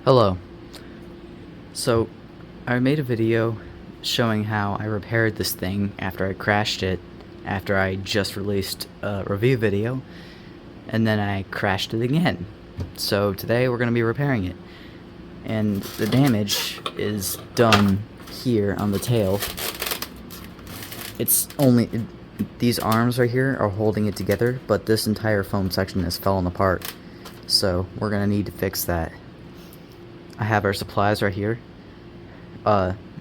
Hello. So, I made a video showing how I repaired this thing after I crashed it, after I just released a review video, and then I crashed it again. So today we're going to be repairing it. And the damage is done here on the tail. These arms right here are holding it together, but this entire foam section has fallen apart. So we're going to need to fix that. I have our supplies right here.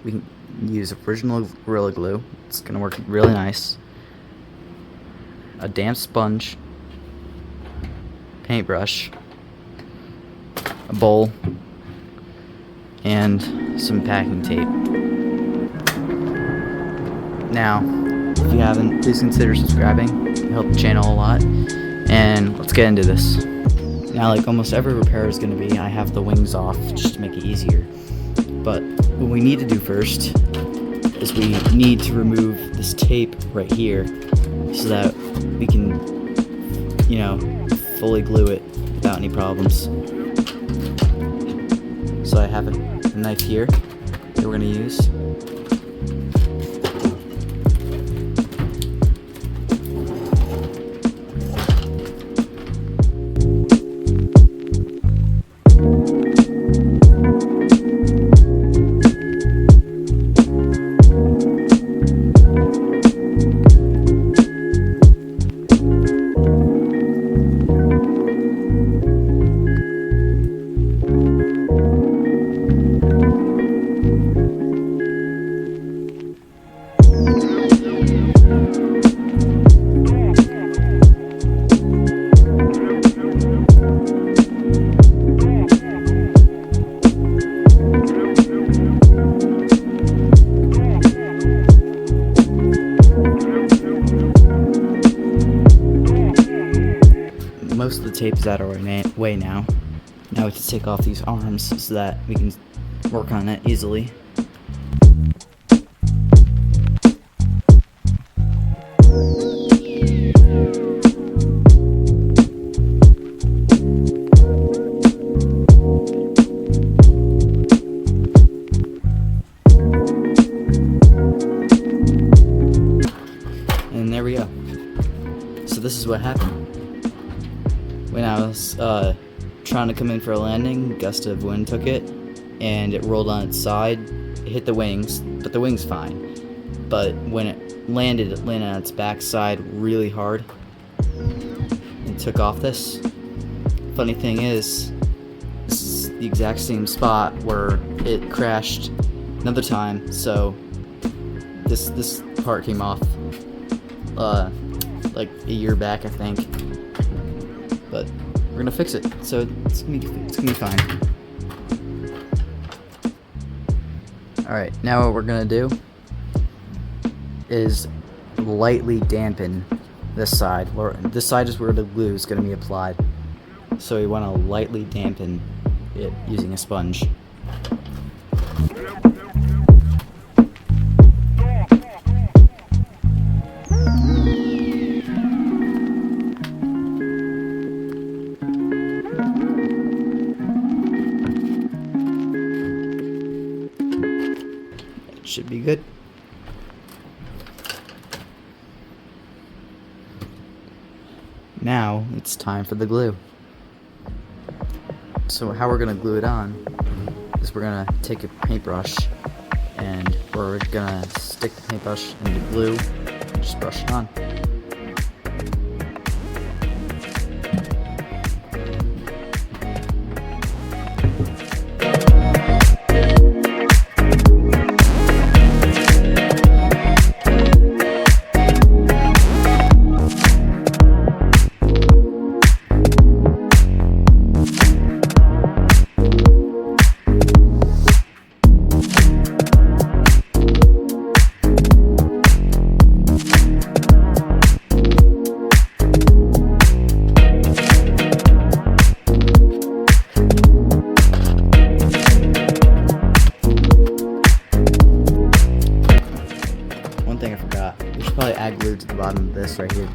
We can use original Gorilla Glue. It's gonna work really nice. A damp sponge, paintbrush, a bowl, and some packing tape. Now, if you haven't, please consider subscribing. It helps the channel a lot. And let's get into this. Now, like almost every repair is going to be, I have the wings off just to make it easier. But what we need to do first is we need to remove this tape right here so that we can, fully glue it without any problems. So I have a knife here that we're going to use. Most of the tape is out of our way now. Now we can take off these arms so that we can work on it easily. And there we go. So this is what happened. When I was trying to come in for a landing, a gust of wind took it, and it rolled on its side. It hit the wings, but the wing's fine. But when it landed on its backside really hard, and took off this. Funny thing is, this is the exact same spot where it crashed another time, so this part came off like a year back, I think. But we're gonna fix it, so it's gonna be fine. Alright, now what we're gonna do is lightly dampen this side. This side is where the glue is gonna be applied. So we wanna lightly dampen it using a sponge. Should be good. Now it's time for the glue. So how we're gonna glue it on is we're gonna take a paintbrush and we're gonna stick the paintbrush in the glue and just brush it on. Probably add glue to the bottom of this right here.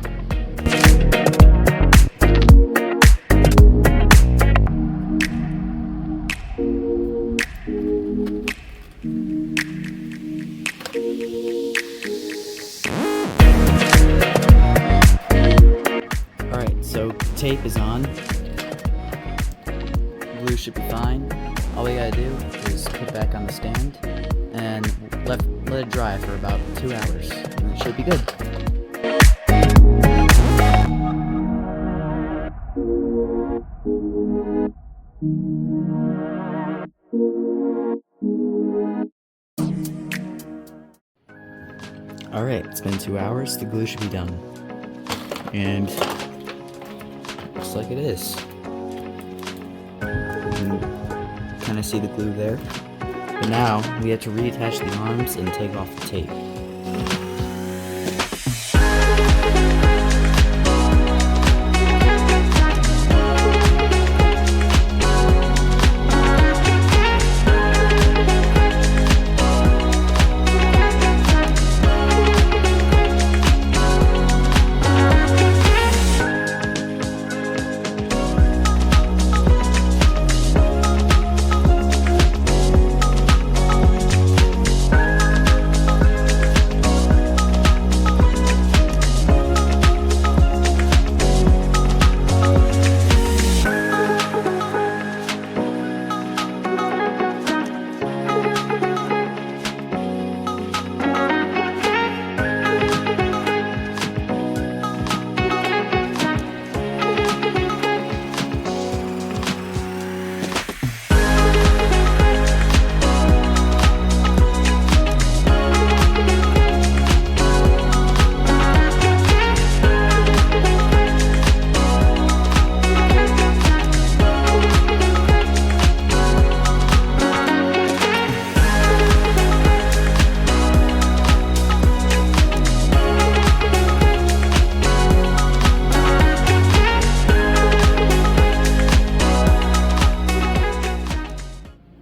tape is on. Glue should be fine. All we gotta do is put it back on the stand and let it dry for about 2 hours, and it should be good. Alright, it's been 2 hours, the glue should be done. And looks like it is. You can kind of see the glue there. But now we have to reattach the arms and take off the tape.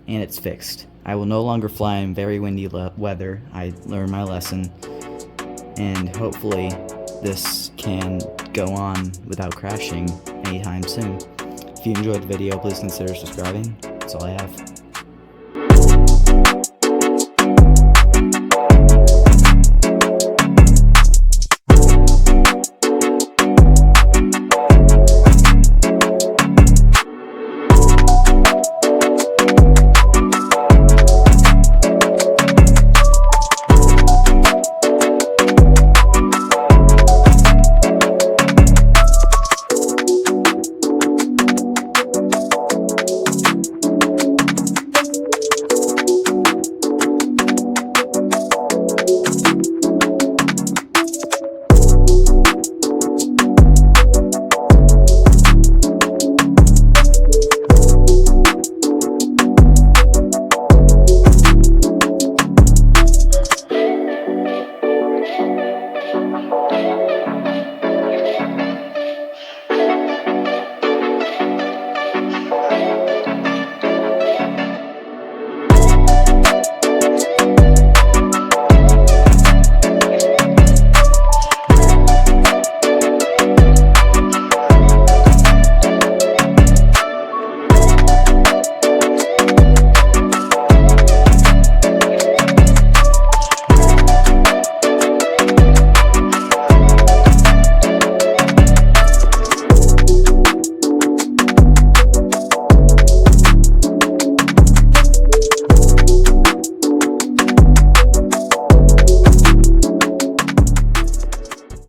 And it's fixed. I will no longer fly in very windy weather. I learned my lesson, and hopefully this can go on without crashing anytime soon. If you enjoyed the video, please consider subscribing. That's all I have.